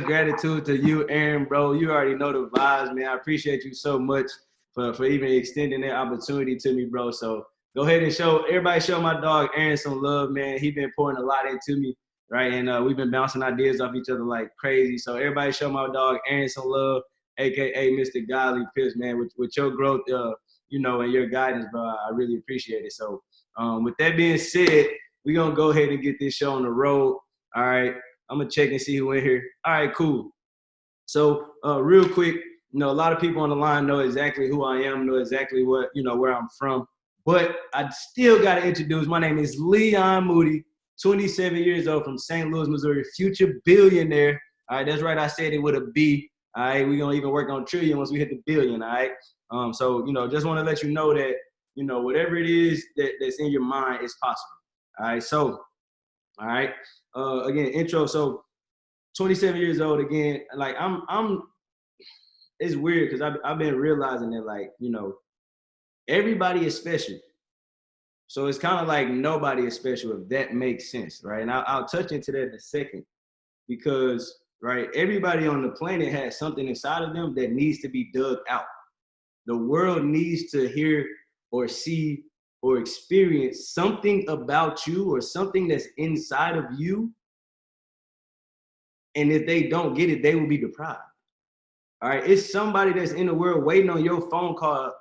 gratitude to you, Aaron, bro. You already know the vibes, man. I appreciate you so much for even extending that opportunity to me, bro. So go ahead and show my dog Aaron some love, man. He been pouring a lot into me, right? And we've been bouncing ideas off each other like crazy. So everybody show my dog Aaron some love, aka Mr. Godly Pips, man. With your growth, and your guidance, bro, I really appreciate it. So with that being said, we're gonna go ahead and get this show on the road. All right. I'm gonna check and see who in here. All right, cool. So real quick, a lot of people on the line know exactly who I am, know exactly what, where I'm from. But I still gotta introduce, my name is Leon Moody, 27 years old from St. Louis, Missouri, future billionaire. All right, that's right, I said it with a B. All right, we're gonna even work on trillion once we hit the billion, all right? So, just wanna let you know that, whatever it is that's in your mind is possible. All right, so, all right. Again, intro. So 27 years old again, like it's weird because I've been realizing that, like, everybody is special. So it's kind of like nobody is special, if that makes sense, right? And I'll touch into that in a second because, right, everybody on the planet has something inside of them that needs to be dug out. The world needs to hear or see or experience something about you or something that's inside of you. And if they don't get it, they will be deprived. All right. It's somebody that's in the world waiting on your phone call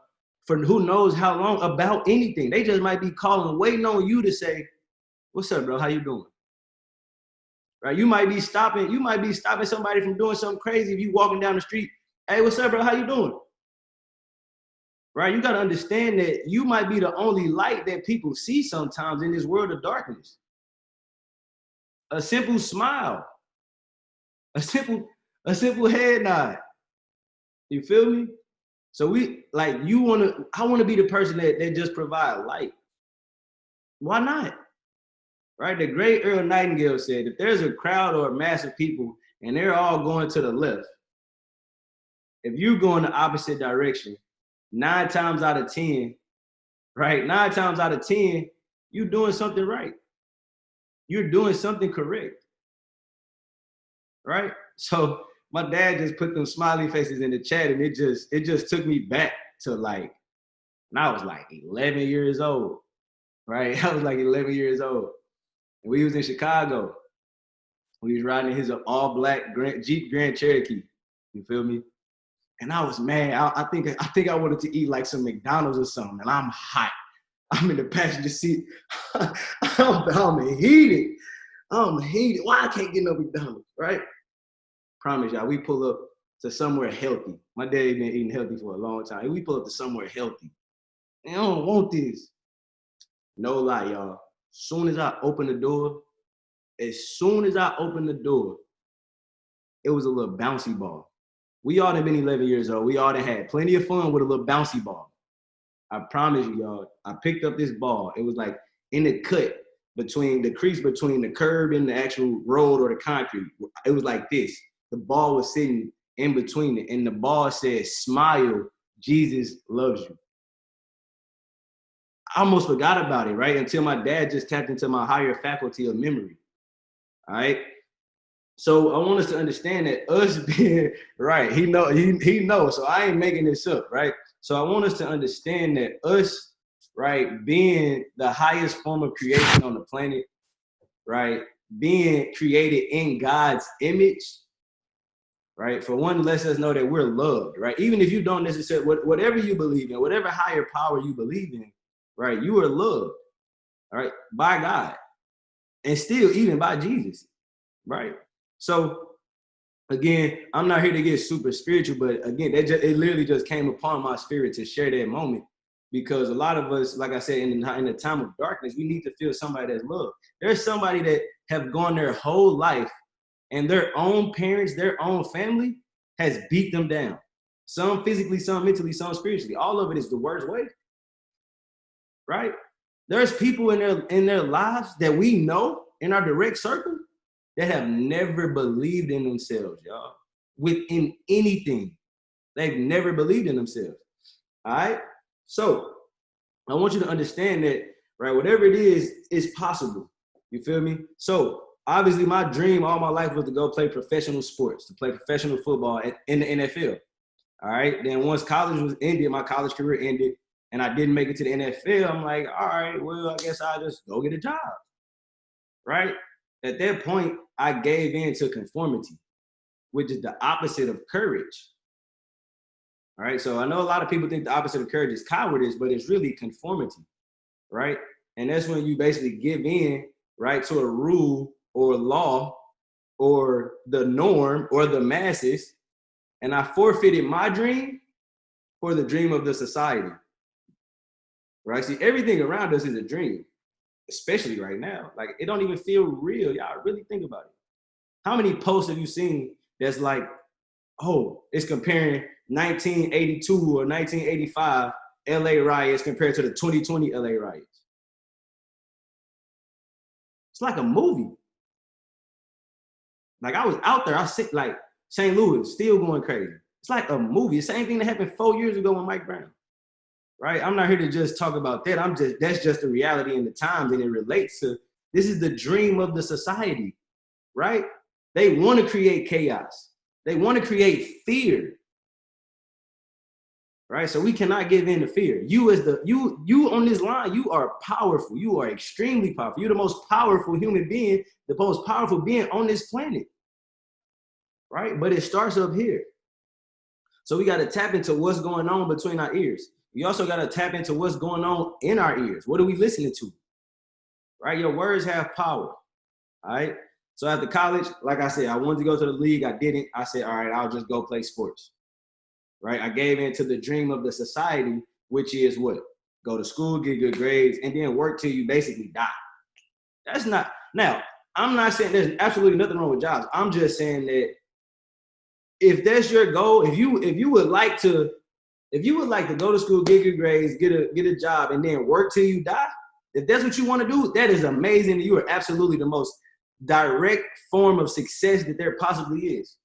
for who knows how long about anything. They just might be calling, waiting on you to say, what's up, bro? How you doing? Right. You might be stopping somebody from doing something crazy if you walking down the street. Hey, what's up, bro? How you doing? Right? You got to understand that you might be the only light that people see sometimes in this world of darkness. A simple smile, a simple head nod. You feel me? So I want to be the person that just provide light. Why not? Right? The great Earl Nightingale said, if there's a crowd or a mass of people and they're all going to the left, if you go in the opposite direction, 9 times out of 10, right? 9 times out of 10, you're doing something right. You're doing something correct. Right? So my dad just put them smiley faces in the chat, and it just took me back to like when I was like 11 years old. Right? I was like 11 years old. And we was in Chicago. We was riding his all-black Jeep Grand Cherokee. You feel me? And I was mad. I think I wanted to eat like some McDonald's or something. And I'm hot. I'm in the passenger seat. I'm heated. I'm heated. Why I can't get no McDonald's, right? Promise y'all, we pull up to somewhere healthy. My daddy been eating healthy for a long time. We pull up to somewhere healthy. And I don't want this. No lie, y'all. As soon as I open the door, it was a little bouncy ball. We all done been 11 years old. We all done had plenty of fun with a little bouncy ball. I promise you, y'all, I picked up this ball. It was like in the cut between the crease between the curb and the actual road or the concrete. It was like this. The ball was sitting in between it, and the ball said, "Smile, Jesus loves you." I almost forgot about it, right? Until my dad just tapped into my higher faculty of memory. All right. So I want us to understand that us being right, he knows. So I ain't making this up, right? So I want us to understand that us, right, being the highest form of creation on the planet, right, being created in God's image, right, for one, lets us know that we're loved, right? Even if you don't necessarily, whatever you believe in, whatever higher power you believe in, right, you are loved, all right, by God, and still even by Jesus, right? So again, I'm not here to get super spiritual, but again, it literally just came upon my spirit to share that moment, because a lot of us, like I said, in the time of darkness, we need to feel somebody that's loved. There's somebody that have gone their whole life and their own parents, their own family has beat them down. Some physically, some mentally, some spiritually. All of it is the worst way, right? There's people in their lives that we know in our direct circle that have never believed in themselves, y'all. Within anything, they've never believed in themselves. All right. So I want you to understand that, right? Whatever it is possible. You feel me? So obviously my dream all my life was to go play professional sports, to play professional football in the NFL. All right. Then once college was ended, my college career ended, and I didn't make it to the NFL, I'm like, all right, well, I guess I'll just go get a job. Right. At that point, I gave in to conformity, which is the opposite of courage. All right. So I know a lot of people think the opposite of courage is cowardice, but it's really conformity. Right. And that's when you basically give in, right, to a rule or law or the norm or the masses. And I forfeited my dream for the dream of the society. Right? See, everything around us is a dream, especially right now. Like, it don't even feel real. Y'all really think about it. How many posts have you seen that's like, oh, it's comparing 1982 or 1985 LA riots compared to the 2020 LA riots? It's like a movie. Like, I was out there, I sit like St. Louis, still going crazy. It's like a movie. The same thing that happened 4 years ago with Mike Brown. Right? I'm not here to just talk about that. That's just the reality in the times, and it relates to, this is the dream of the society, right? They want to create chaos. They want to create fear. Right? So we cannot give in to fear. You on this line, you are powerful. You are extremely powerful. You're the most powerful human being, the most powerful being on this planet. Right? But it starts up here. So we got to tap into what's going on between our ears. We also got to tap into what's going on in our ears. What are we listening to? Right? Your words have power. All right? So after college, like I said, I wanted to go to the league. I didn't. I said, all right, I'll just go play sports. Right? I gave in to the dream of the society, which is what? Go to school, get good grades, and then work till you basically die. That's not, now, I'm not saying there's absolutely nothing wrong with jobs. I'm just saying that if that's your goal, if you would like to go to school, get good grades, get a job, and then work till you die, if that's what you want to do, that is amazing. You are absolutely the most direct form of success that there possibly is.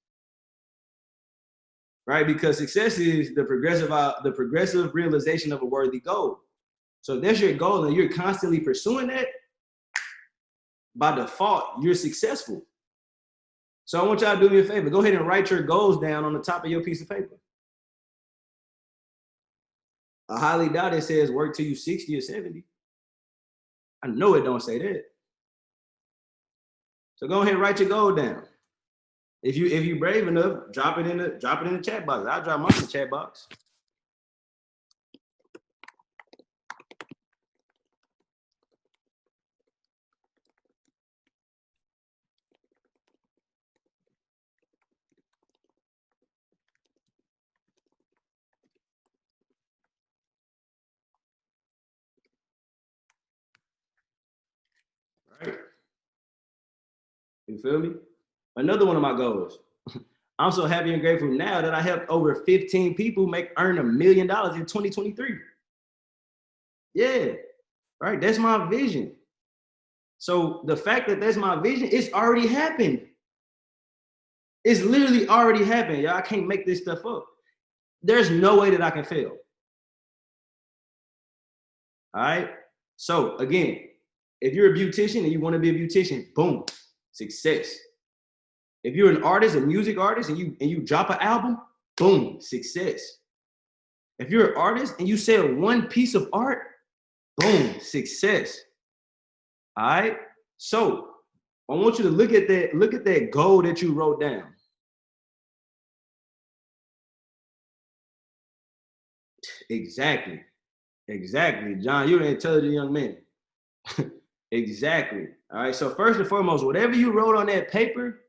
Right? Because success is the progressive realization of a worthy goal. So if that's your goal and you're constantly pursuing that, by default, you're successful. So I want y'all to do me a favor. Go ahead and write your goals down on the top of your piece of paper. I highly doubt it says work till you 60 or 70. I know it don't say that. So go ahead and write your goal down. If you brave enough, drop it in the chat box. I'll drop mine in the chat box. Right? You feel me? Another one of my goals. I'm so happy and grateful now that I helped over 15 people earn $1 million in 2023. Yeah, right. That's my vision. So the fact that that's my vision, it's already happened. It's literally already happened. Y'all, I can't make this stuff up. There's no way that I can fail. All right. So again, if you're a beautician and you want to be a beautician, boom, success. If you're an artist, a music artist, and you drop an album, boom, success. If you're an artist and you sell one piece of art, boom, success. All right. So I want you to look at that goal that you wrote down. Exactly. John, you're an intelligent young man. Exactly. All right. So first and foremost, whatever you wrote on that paper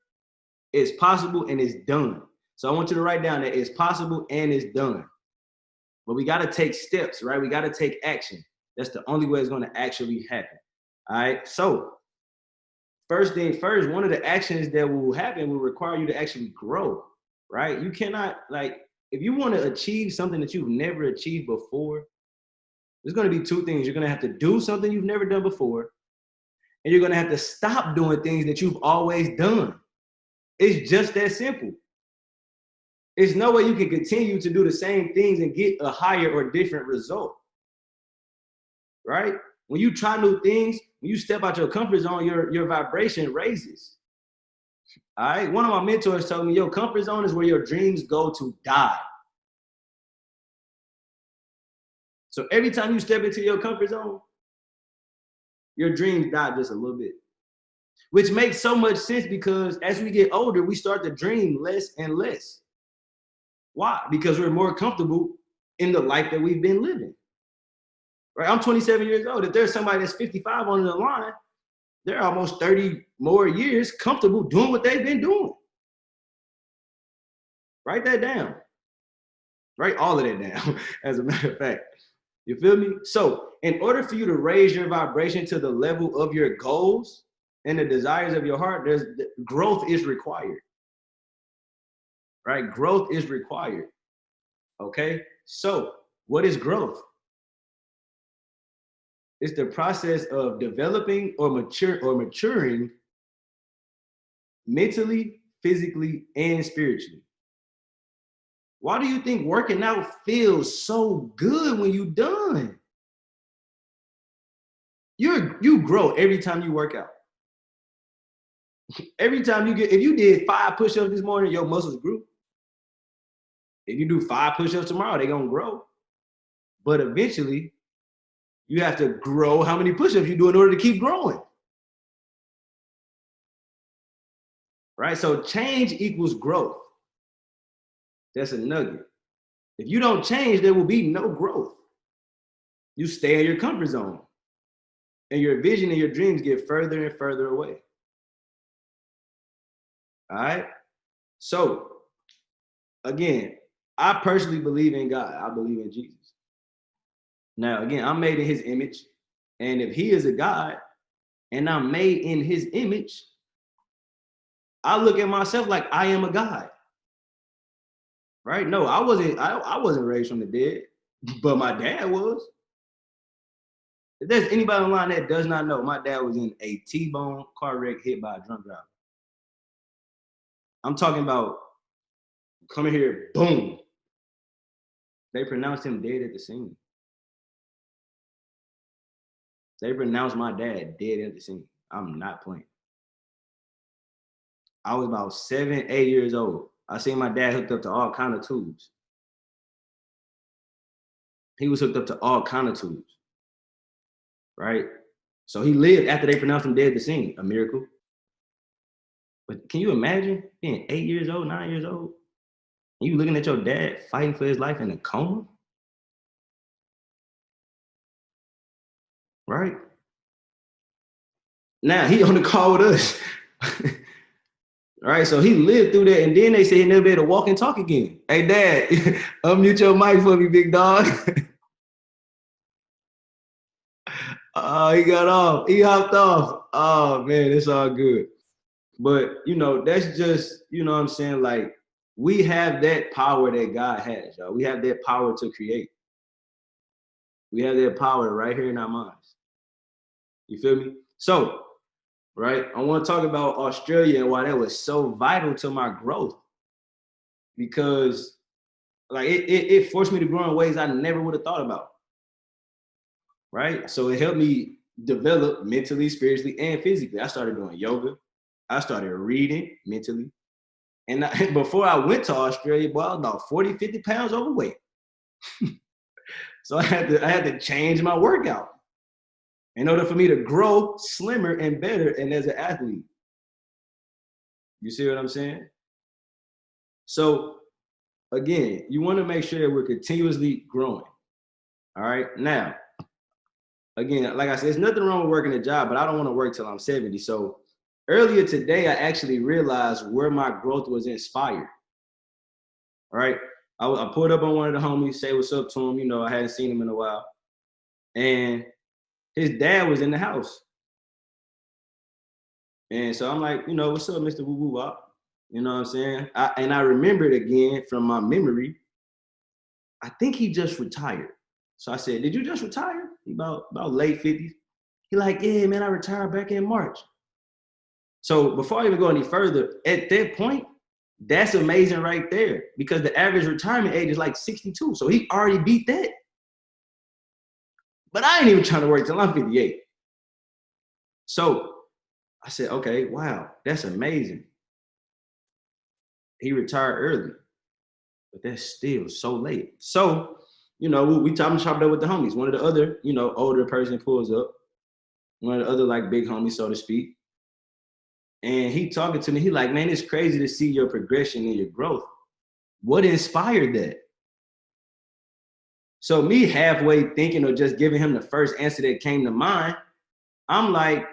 is possible and it's done. So I want you to write down that it's possible and it's done. But we got to take steps, right? We got to take action. That's the only way it's going to actually happen. All right. So first thing first, one of the actions that will happen will require you to actually grow, right? You cannot, like, if you want to achieve something that you've never achieved before, there's going to be two things. You're going to have to do something you've never done before, and you're going to have to stop doing things that you've always done. It's just that simple. There's no way you can continue to do the same things and get a higher or different result, right? When you try new things, when you step out your comfort zone, your vibration raises. All right. One of my mentors told me, your comfort zone is where your dreams go to die. So every time you step into your comfort zone, your dreams die just a little bit. Which makes so much sense because as we get older, we start to dream less and less. Why? Because we're more comfortable in the life that we've been living. Right? I'm 27 years old. If there's somebody that's 55 on the line, they're almost 30 more years comfortable doing what they've been doing. Write that down. Write all of that down, as a matter of fact. You feel me? So in order for you to raise your vibration to the level of your goals and the desires of your heart, growth is required. Right? Growth is required. Okay? So what is growth? It's the process of developing or maturing mentally, physically, and spiritually. Why do you think working out feels so good when you're done? You grow every time you work out. Every time if you did 5 push-ups this morning, your muscles grew. If you do 5 push-ups tomorrow, they're gonna grow. But eventually, you have to grow how many push-ups you do in order to keep growing. Right? So change equals growth. That's a nugget. If you don't change, there will be no growth. You stay in your comfort zone. And your vision and your dreams get further and further away. All right? So, again, I personally believe in God. I believe in Jesus. Now, again, I'm made in his image. And if he is a God and I'm made in his image, I look at myself like I am a God. Right? No, I wasn't raised from the dead, but my dad was. If there's anybody online that does not know, my dad was in a T-bone car wreck hit by a drunk driver. I'm talking about coming here, boom. They pronounced him dead at the scene. They pronounced my dad dead at the scene. I'm not playing. I was about 7, 8 years old. I seen my dad hooked up to all kind of tubes. He was hooked up to all kind of tubes. Right? So he lived after they pronounced him dead at the scene. A miracle. But can you imagine being 8 years old, 9 years old? And you looking at your dad fighting for his life in a coma? Right? Now he on the call with us. All right, so he lived through that, and then they say he'll never be able to walk and talk again. Hey, Dad, unmute your mic for me, big dog. He got off. He hopped off. Oh, man, it's all good. But, that's just, what I'm saying? Like, we have that power that God has, y'all. We have that power to create. We have that power right here in our minds. You feel me? So, right, I want to talk about Australia and why that was so vital to my growth. Because, like, it forced me to grow in ways I never would have thought about. Right? So it helped me develop mentally, spiritually, and physically. I started doing yoga. I started reading mentally. And before I went to Australia, boy, I was about 40, 50 pounds overweight. So I had to change my workout in order for me to grow slimmer and better and as an athlete. You see what I'm saying? So again, you want to make sure that we're continuously growing. All right. Now, again, like I said, there's nothing wrong with working a job, but I don't want to work till I'm 70. So earlier today, I actually realized where my growth was inspired. All right. I pulled up on one of the homies, say what's up to him. I hadn't seen him in a while. And his dad was in the house. And so I'm like, what's up, Mr. Woo Woo Wop? You know what I'm saying? I remembered again from my memory, I think he just retired. So I said, did you just retire? He about late 50s. He like, yeah, man, I retired back in March. So before I even go any further, at that point, that's amazing right there because the average retirement age is like 62. So he already beat that. But I ain't even trying to work till I'm 58. So I said, okay, wow, that's amazing. He retired early, but that's still so late. So, you know, we chopped it up with the homies. One of the other, you know, older person pulls up, one of the other like big homies, so to speak. And he talking to me, he like, man, it's crazy to see your progression and your growth. What inspired that? So me halfway thinking or just giving him the first answer that came to mind, I'm like,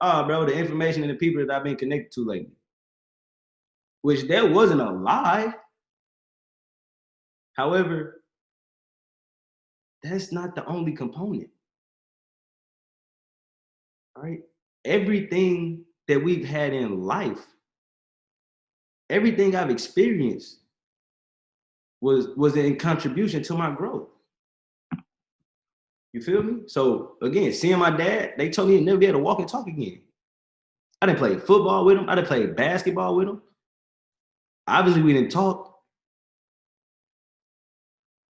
oh, bro, the information and the people that I've been connected to lately. Which that wasn't a lie. However, that's not the only component, right? Everything that we've had in life, everything I've experienced was in contribution to my growth. You feel me? So again, seeing my dad, they told me he'd never be able to walk and talk again. I didn't play football with him. I didn't play basketball with him. Obviously, we didn't talk.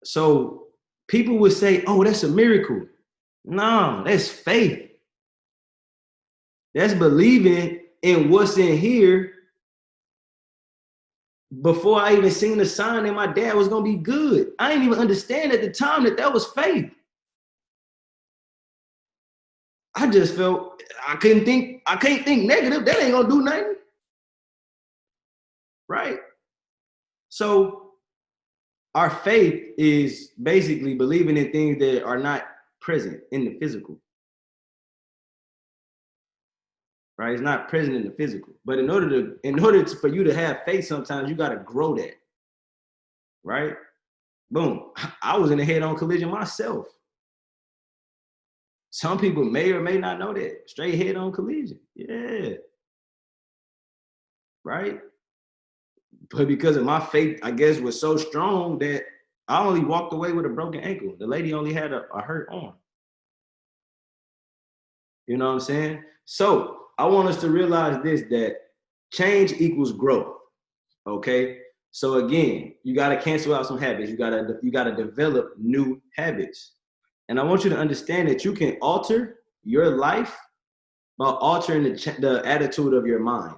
So people would say, oh, that's a miracle. No, that's faith. That's believing in what's in here before I even seen the sign that my dad was gonna be good. I didn't even understand at the time that was faith. I just felt I can't think negative. That ain't gonna do nothing. Right? So our faith is basically believing in things that are not present in the physical. Right? It's not present in the physical. But in order for you to have faith, sometimes you gotta grow that. Right? Boom. I was in a head-on collision myself. Some people may or may not know that. Straight head-on collision. Yeah. Right? But because of my faith, I guess, was so strong that I only walked away with a broken ankle. The lady only had a hurt arm. You know what I'm saying? So I want us to realize this, that change equals growth. Okay. So again, you got to cancel out some habits. You got to develop new habits. And I want you to understand that you can alter your life by altering the attitude of your mind.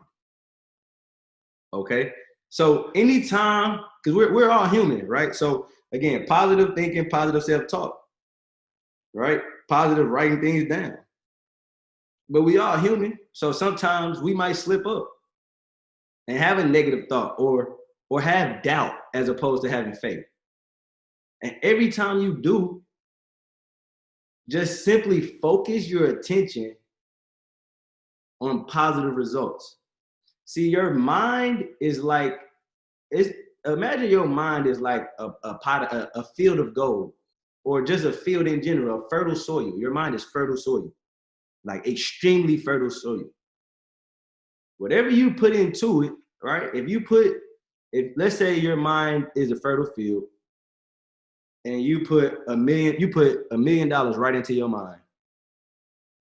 Okay. So anytime, because we're all human, right? So again, positive thinking, positive self-talk, right? Positive writing things down. But we all human. So sometimes we might slip up and have a negative thought or have doubt as opposed to having faith. And every time you do, just simply focus your attention on positive results. See, your mind is like, imagine your mind is like a field of gold, or just a field in general, a fertile soil. Your mind is fertile soil, like extremely fertile soil. Whatever you put into it, right? If let's say your mind is a fertile field, and you put $1 million right into your mind.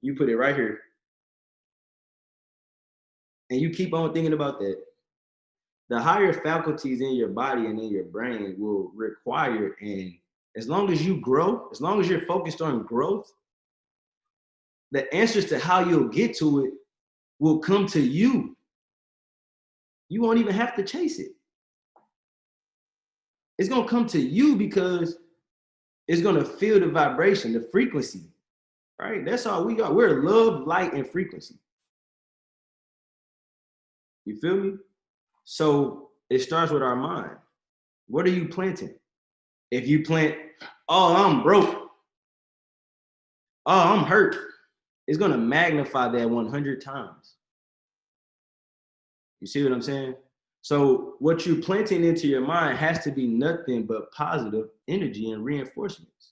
You put it right here, and you keep on thinking about that. The higher faculties in your body and in your brain will require, and as long as you grow, as long as you're focused on growth, the answers to how you'll get to it will come to you. You won't even have to chase it. It's gonna come to you because it's gonna feel the vibration, the frequency, right? That's all we got. We're love, light, and frequency. You feel me? So it starts with our mind. What are you planting? If you plant, oh, I'm broke, oh, I'm hurt, it's gonna magnify that 100 times. You see what I'm saying? So what you're planting into your mind has to be nothing but positive energy and reinforcements.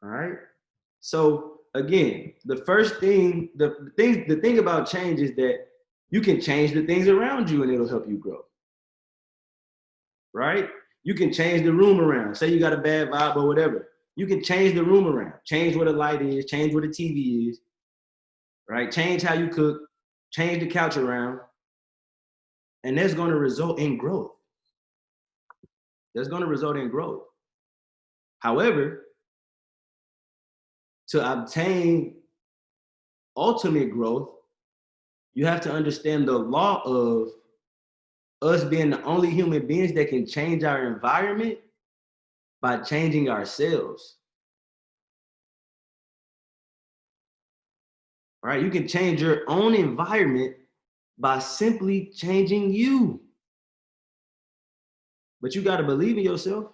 All right. So again, the first thing, the thing about change is that you can change the things around you and it'll help you grow. Right? You can change the room around. Say you got a bad vibe or whatever. You can change the room around. Change where the light is, change where the TV is. Right? Change how you cook, change the couch around. And that's going to result in growth. That's going to result in growth. However, to obtain ultimate growth, you have to understand the law of us being the only human beings that can change our environment by changing ourselves. Right? You can change your own environment by simply changing you. But you got to believe in yourself.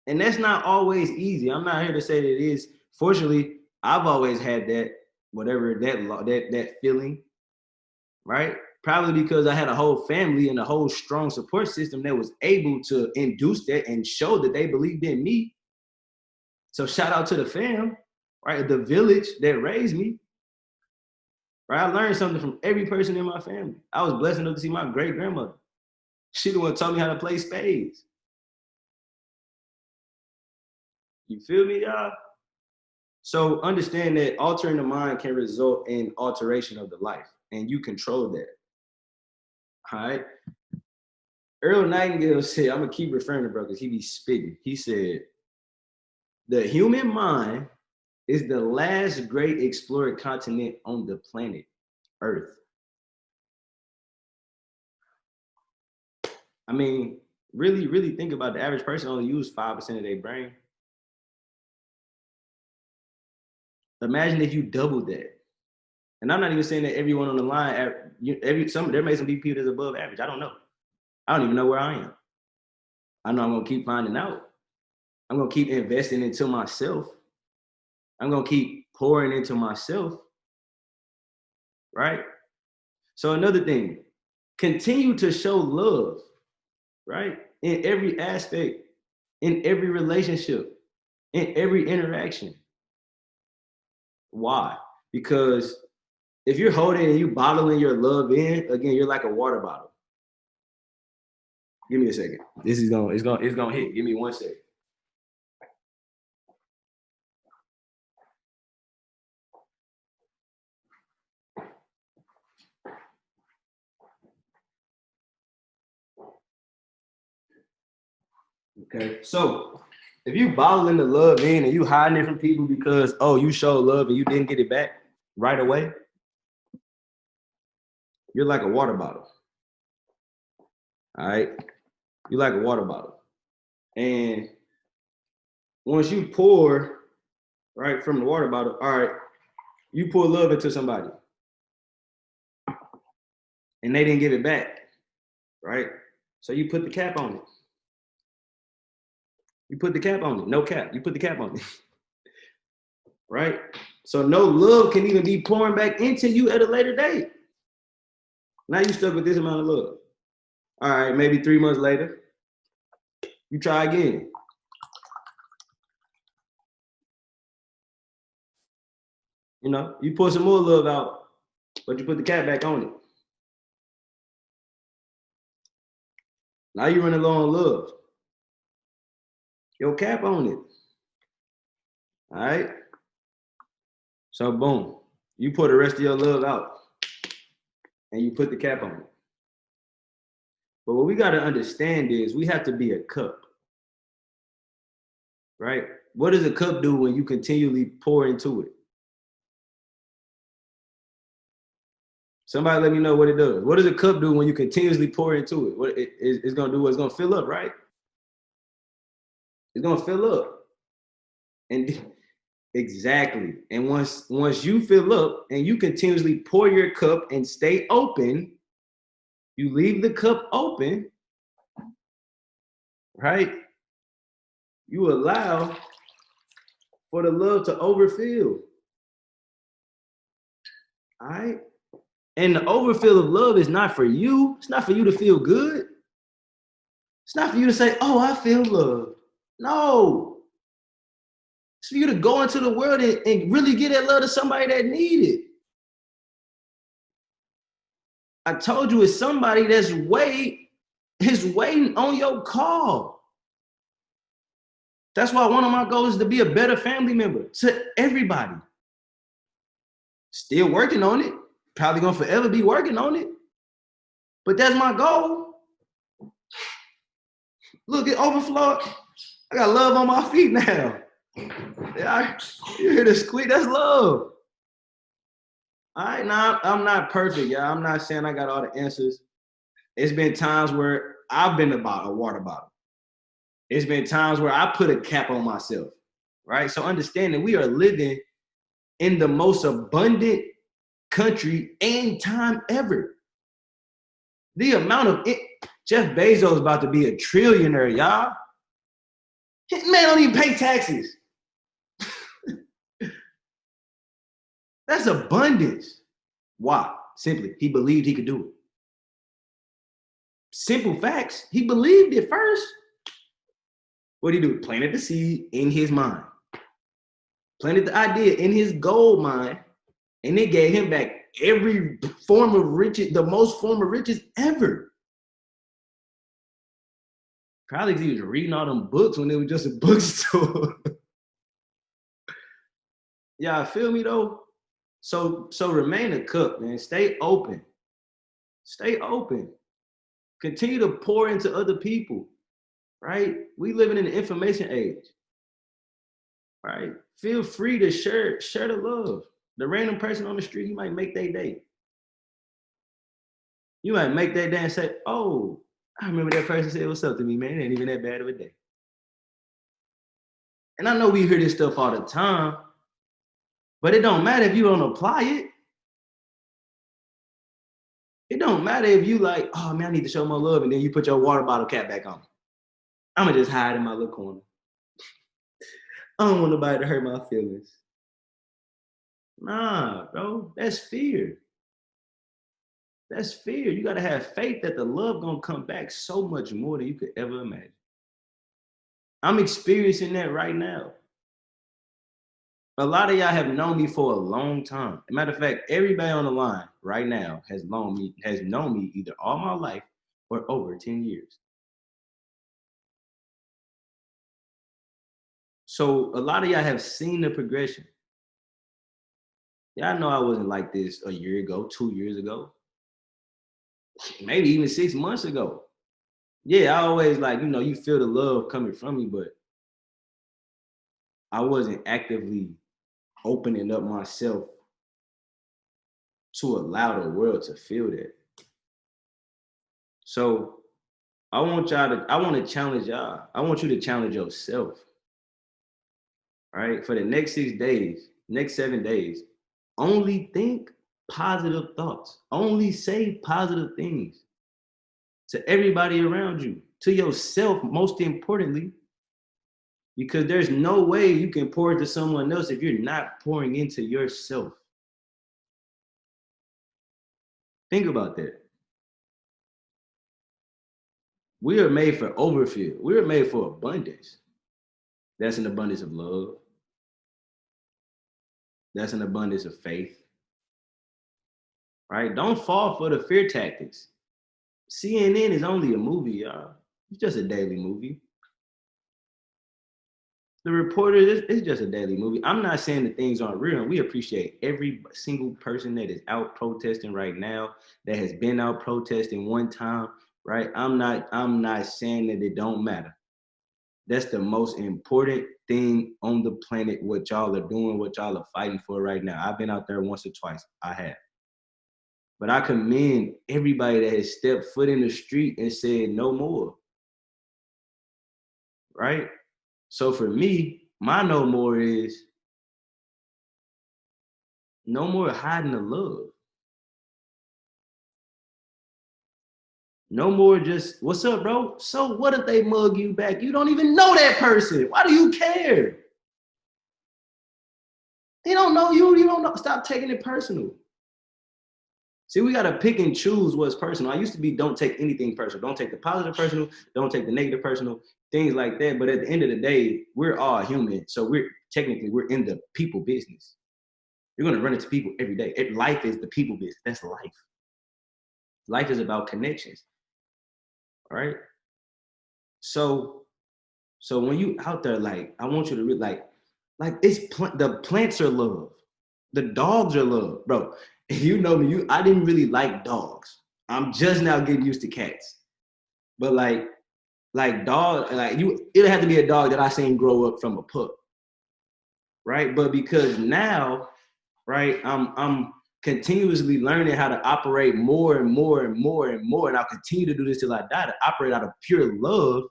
And that's not always easy. I'm not here to say that it is. Fortunately, I've always had that, whatever that feeling, right? Probably because I had a whole family and a whole strong support system that was able to induce that and show that they believed in me. So shout out to the fam, right? The village that raised me. Right? I learned something from every person in my family. I was blessed enough to see my great grandmother. She the one taught me how to play spades. You feel me, y'all? So understand that altering the mind can result in alteration of the life, and you control that. All right. Earl Nightingale said, I'm gonna keep referring to bro because he be spitting. He said, the human mind is the last great explored continent on the planet Earth. I mean, really think about the average person only use 5% of their brain. Imagine if you doubled that. And I'm not even saying that everyone on the line, there may be people that's above average. I don't know. I don't even know where I am. I know I'm gonna keep finding out. I'm gonna keep investing into myself. I'm gonna keep pouring into myself, right? So another thing, continue to show love, right? In every aspect, in every relationship, in every interaction. Why? Because if you're holding and you bottling your love in, again, you're like a water bottle. Give me a second. This is it's gonna hit. Give me 1 second. Okay, so if you bottling the love in and you hiding it from people because you showed love and you didn't get it back right away, you're like a water bottle. All right, you're like a water bottle, and once you pour right from the water bottle, all right, you pour love into somebody, and they didn't give it back, right? So you put the cap on it. You put the cap on it. No cap. You put the cap on it. Right? So no love can even be pouring back into you at a later date. Now you stuck with this amount of love. All right, maybe 3 months later, you try again. You know, you pour some more love out, but you put the cap back on it. Now you're running low on love. Your cap on it. All right? So boom, you pour the rest of your love out and you put the cap on it. But what we got to understand is we have to be a cup. Right? What does a cup do when you continually pour into it? Somebody let me know what it does. What does a cup do when you continuously pour into it? What it's going to do? It's going to fill up, right? It's going to fill up. And exactly. And once you fill up and you continuously pour your cup and stay open, you leave the cup open, right? You allow for the love to overfill. All right? And the overfill of love is not for you. It's not for you to feel good. It's not for you to say, oh, I feel love. No. It's for you to go into the world and really get that love to somebody that need it. I told you it's somebody that's waiting on your call. That's why one of my goals is to be a better family member to everybody. Still working on it. Probably gonna forever be working on it. But that's my goal. Look, it overflowed. I got love on my feet now. Yeah, you hear the squeak? That's love. All right, now I'm not perfect, y'all. I'm not saying I got all the answers. It's been times where I've been about a water bottle. It's been times where I put a cap on myself, right? So understanding we are living in the most abundant country and time ever. The amount of it, Jeff Bezos about to be a trillionaire, y'all. Man don't even pay taxes. That's abundance. Why? Simply, he believed he could do it. Simple facts. He believed it first. What did he do? Planted the seed in his mind. Planted the idea in his gold mind, and it gave him back every form of riches, the most form of riches ever. Probably he was reading all them books when it was just a bookstore. Yeah, feel me though? So remain a cook, man. Stay open. Stay open. Continue to pour into other people, right? We living in the information age, right? Feel free to share the love. The random person on the street, you might make their day. You might make that day and say, oh, I remember that person said what's up to me, man. It ain't even that bad of a day. And I know we hear this stuff all the time, but it don't matter if you don't apply it. It don't matter if you like, oh man, I need to show my love, and then you put your water bottle cap back on. I'ma just hide in my little corner. I don't want nobody to hurt my feelings. Nah, bro, that's fear. That's fear. You gotta have faith that the love gonna come back so much more than you could ever imagine. I'm experiencing that right now. A lot of y'all have known me for a long time. As a matter of fact, everybody on the line right now has known me either all my life or over 10 years. So a lot of y'all have seen the progression. Y'all know I wasn't like this a year ago, 2 years ago, maybe even 6 months ago. Yeah, I always like, you feel the love coming from me, but I wasn't actively opening up myself to allow the world to feel that. So I want to challenge y'all. I want you to challenge yourself, right? For the next 6 days, next 7 days, only think positive thoughts. Only say positive things to everybody around you, to yourself, most importantly, because there's no way you can pour into someone else if you're not pouring into yourself. Think about that. We are made for overflow. We are made for abundance. That's an abundance of love. That's an abundance of faith. Right? Don't fall for the fear tactics. CNN is only a movie, y'all. It's just a daily movie. The reporters, it's just a daily movie. I'm not saying that things aren't real, and we appreciate every single person that is out protesting right now, that has been out protesting one time, right? I'm not saying that it don't matter. That's the most important thing on the planet, what y'all are doing, what y'all are fighting for right now. I've been out there once or twice. I have. But I commend everybody that has stepped foot in the street and said no more. Right? So for me, my no more is no more hiding the love. No more just, what's up, bro? So what if they mug you back? You don't even know that person. Why do you care? They don't know you. You don't know. Stop taking it personal. See, we got to pick and choose what's personal. I used to be, don't take anything personal. Don't take the positive personal. Don't take the negative personal, things like that. But at the end of the day, we're all human. So we're in the people business. You're going to run into people every day. Life is the people business. That's life. Life is about connections. All right. So when you out there, like, I want you to read, the plants are love. The dogs are love, bro. You know me, I didn't really like dogs. I'm just now getting used to cats. But like dog, it'll have to be a dog that I seen grow up from a pup. right? But because now, right, I'm continuously learning how to operate more and more and more and more, and I'll continue to do this till I die, to operate out of pure love.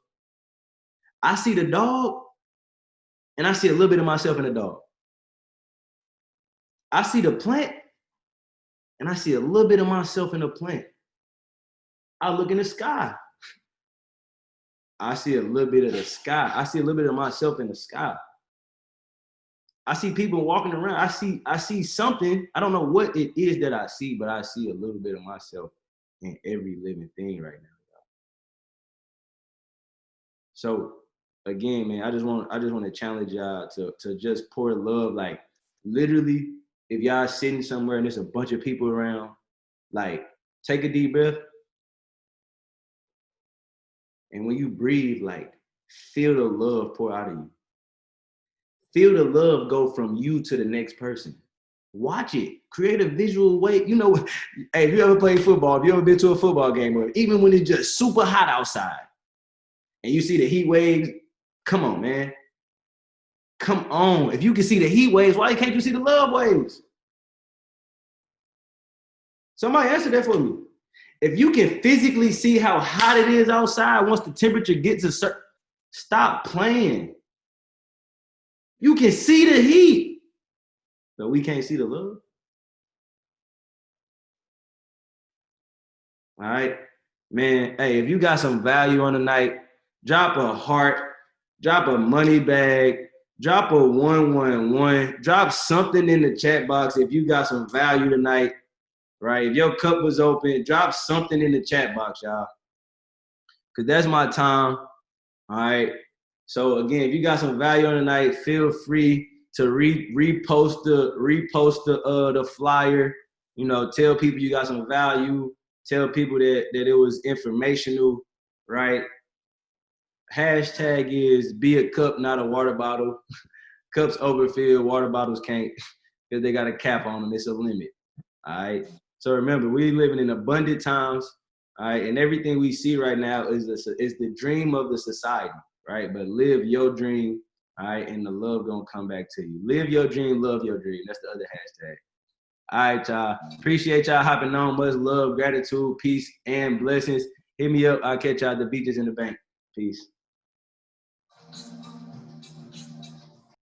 I see the dog, and I see a little bit of myself in the dog. I see the plant, and I see a little bit of myself in the plant. I look in the sky. I see a little bit of the sky. I see a little bit of myself in the sky. I see people walking around. I see something. I don't know what it is that I see, but I see a little bit of myself in every living thing right now. So again, man, I just want to challenge y'all to just pour love. Like literally, if y'all sitting somewhere and there's a bunch of people around, like take a deep breath. And when you breathe, like feel the love pour out of you. Feel the love go from you to the next person. Watch it. Create a visual way. You know, hey, if you ever played football, if you ever been to a football game, or even when it's just super hot outside and you see the heat waves, come on, man. Come on. If you can see the heat waves, why can't you see the love waves? Somebody answer that for me. If you can physically see how hot it is outside once the temperature gets a certain, stop playing. You can see the heat, but we can't see the love. All right, man. Hey, if you got some value on the night, drop a heart, drop a money bag, drop a 111, drop something in the chat box if you got some value tonight, right? If your cup was open, drop something in the chat box, y'all. Because that's my time, all right? So again, if you got some value on the night, feel free to repost the flyer. You know, tell people you got some value. Tell people that it was informational, right? Hashtag is be a cup, not a water bottle. Cups overfilled, water bottles can't because they got a cap on them. It's a limit, all right? So remember, we living in abundant times, all right? And everything we see right now is the dream of the society, right? But live your dream, all right? And the love gonna come back to you. Live your dream, love your dream. That's the other hashtag. All right, y'all. Appreciate y'all hopping on. Much love, gratitude, peace, and blessings. Hit me up. I'll catch y'all at the beaches in the bank. Peace.